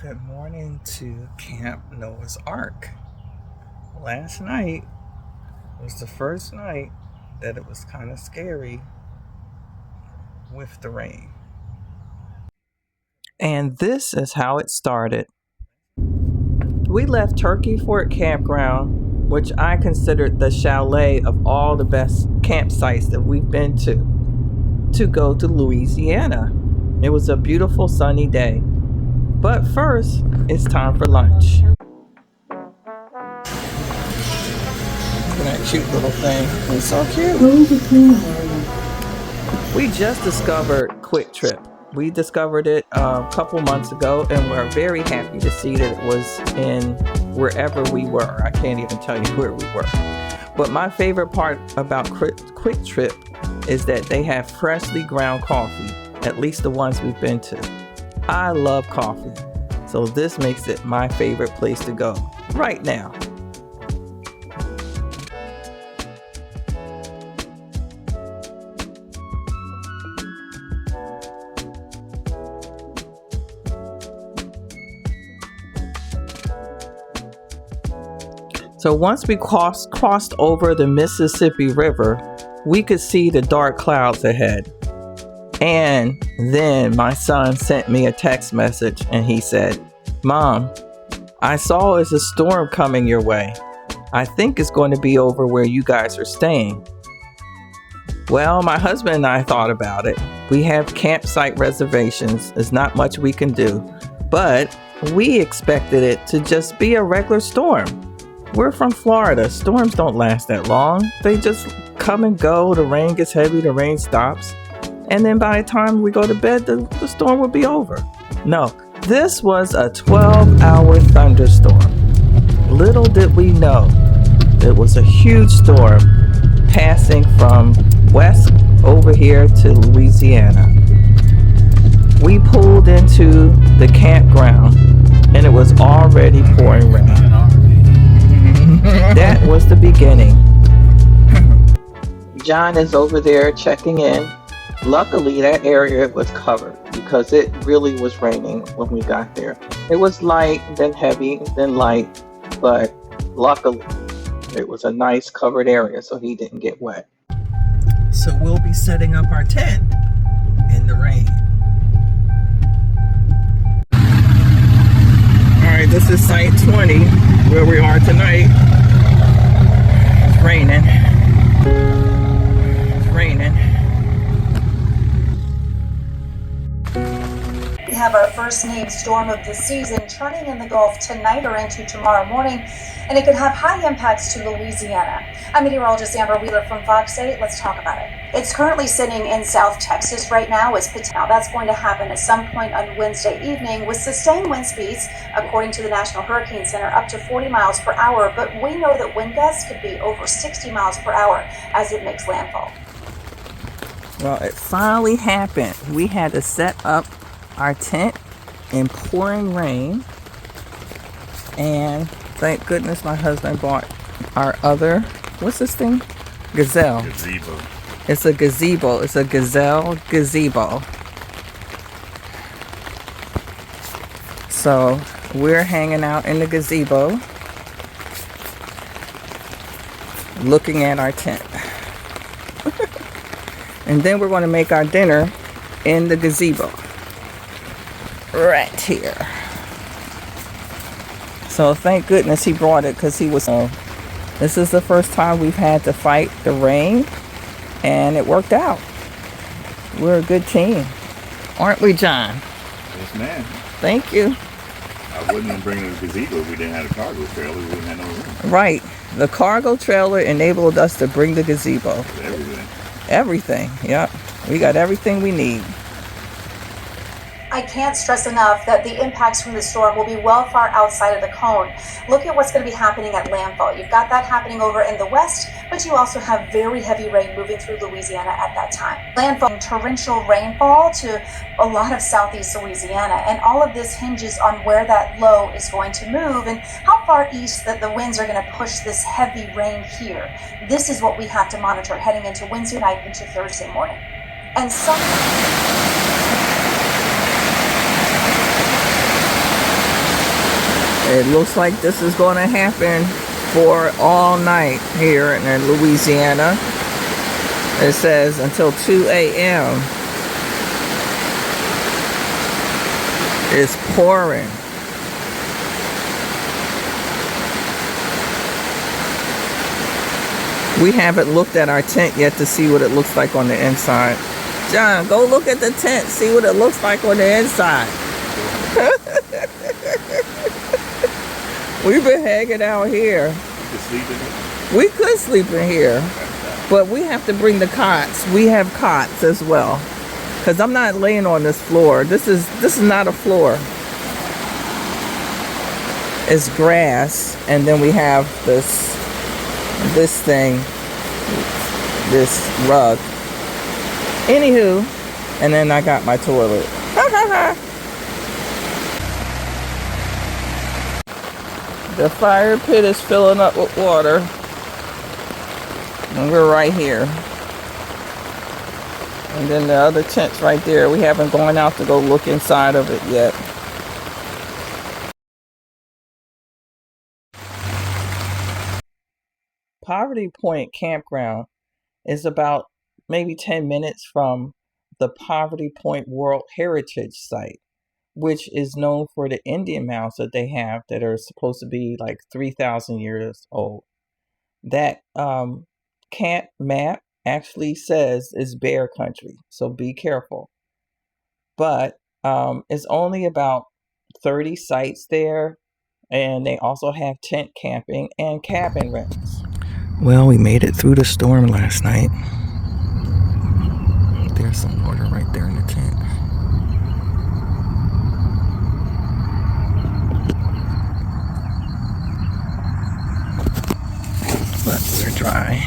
Good morning to Camp Noah's Ark. Last night was the first night that it was kind of scary with the rain. And this is how it started. We left Turkey Fort Campground, which I considered the chalet of all the best campsites that we've been to go to Louisiana. It was a beautiful sunny day. But first, it's time for lunch. Look at that cute little thing. It's so cute. We just discovered Quick Trip. We discovered it a couple months ago, and we're very happy to see that it was in wherever we were. I can't even tell you where we were. But my favorite part about Quick Trip is that they have freshly ground coffee, at least the ones we've been to. I love coffee, so this makes it my favorite place to go right now. So once we crossed over the Mississippi River, we could see the dark clouds ahead. And then my son sent me a text message and he said, "Mom, I saw there's a storm coming your way. I think it's going to be over where you guys are staying." Well, my husband and I thought about it. We have campsite reservations. There's not much we can do. But we expected it to just be a regular storm. We're from Florida. Storms don't last that long. They just come and go. The rain gets heavy, the rain stops. And then by the time we go to bed, the storm will be over. No, this was a 12-hour thunderstorm. Little did we know, it was a huge storm passing from west over here to Louisiana. We pulled into the campground and it was already pouring rain. That was the beginning. John is over there checking in. Luckily, that area was covered because it really was raining when we got there. It was light, then heavy, then light, but luckily, it was a nice covered area so he didn't get wet. So we'll be setting up our tent in the rain. Alright, this is site 20, where we are tonight. It's raining. It's raining. We have our first named storm of the season turning in the Gulf tonight or into tomorrow morning, and it could have high impacts to Louisiana. I'm meteorologist Amber Wheeler from Fox 8. Let's talk about it. It's currently sitting in South Texas right now. Now that's going to happen at some point on Wednesday evening with sustained wind speeds, according to the National Hurricane Center, up to 40 miles per hour. But we know that wind gusts could be over 60 miles per hour as it makes landfall. Well, it finally happened. We had to set up our tent in pouring rain, and thank goodness my husband bought our other, what's this thing? Gazelle. Gazebo. It's a gazebo. It's a Gazelle gazebo. So we're hanging out in the gazebo looking at our tent. And then we're going to make our dinner in the gazebo right here. So thank goodness he brought it, because he was this is the first time we've had to fight the rain, and it worked out. We're a good team, aren't we, John? Yes, ma'am. Thank you. I wouldn't bring a gazebo if we didn't have a cargo trailer. We wouldn't have no room. Right. The cargo trailer enabled us to bring the gazebo. Everything. Everything. Yep. We got everything we need. I can't stress enough that the impacts from the storm will be well far outside of the cone. Look at what's going to be happening at landfall. You've got that happening over in the west, but you also have very heavy rain moving through Louisiana at that time. Landfall, torrential rainfall to a lot of southeast Louisiana, and all of this hinges on where that low is going to move and how far east that the winds are going to push this heavy rain here. This is what we have to monitor heading into Wednesday night into Thursday morning. And some It looks like this is going to happen for all night here in Louisiana. It says until 2 a.m. It's pouring. We haven't looked at our tent yet to see what it looks like on the inside. John, go look at the tent, see what it looks like on the inside. We've been hanging out here. We could sleep in here, but we have to bring the cots. We have cots as well, because I'm not laying on this floor. This is not a floor. It's grass, and then we have this thing, this rug. Anywho, and then I got my toilet. The fire pit is filling up with water, and we're right here. And then the other tent's right there. We haven't gone out to go look inside of it yet. Poverty Point Campground is about maybe 10 minutes from the Poverty Point World Heritage Site, which is known for the Indian mounds that they have that are supposed to be like 3,000 years old. That camp map actually says it's bear country, so be careful. But it's only about 30 sites there, and they also have tent camping and cabin rentals. Well, we made it through the storm last night. There's some water right there in the tent. But we're dry.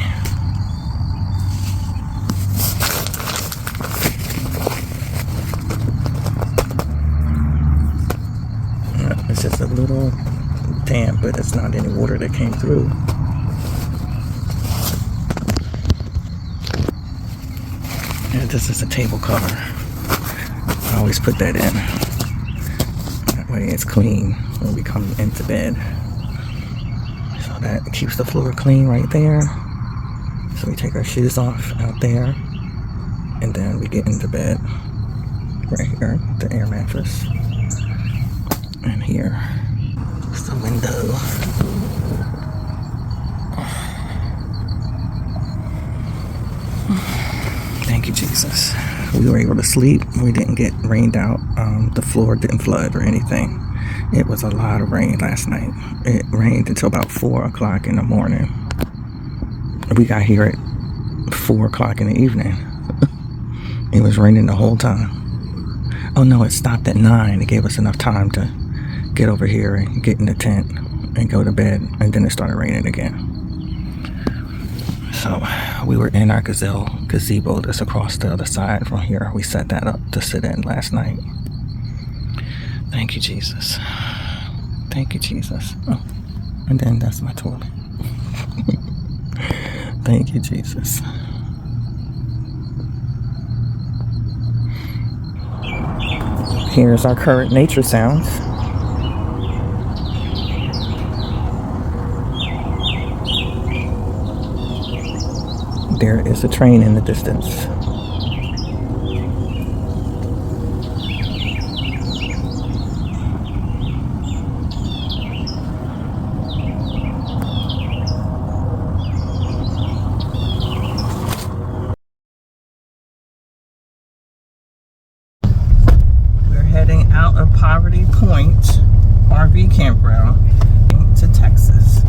It's just a little damp, but it's not any water that came through. And this is a table cover. I always put that in. That way it's clean when we come into bed. So that keeps the floor clean right there. So we take our shoes off out there, and then we get into bed right here, the air mattress. And here is the window. Thank you, Jesus. We were able to sleep. We didn't get rained out. The floor didn't flood or anything. It was a lot of rain last night. It rained until about 4 o'clock in the morning. We got here at 4 o'clock in the evening. It was raining the whole time. Oh no, it stopped at 9. It gave us enough time to get over here and get in the tent and go to bed, and then it started raining again. So we were in our Gazelle gazebo that's across the other side from here. We set that up to sit in last night. Thank you, Jesus. Thank you, Jesus. Oh, and then that's my toilet. Thank you, Jesus. Here's our current nature sounds. There is a train in the distance. We're heading out of Poverty Point RV campground to Texas.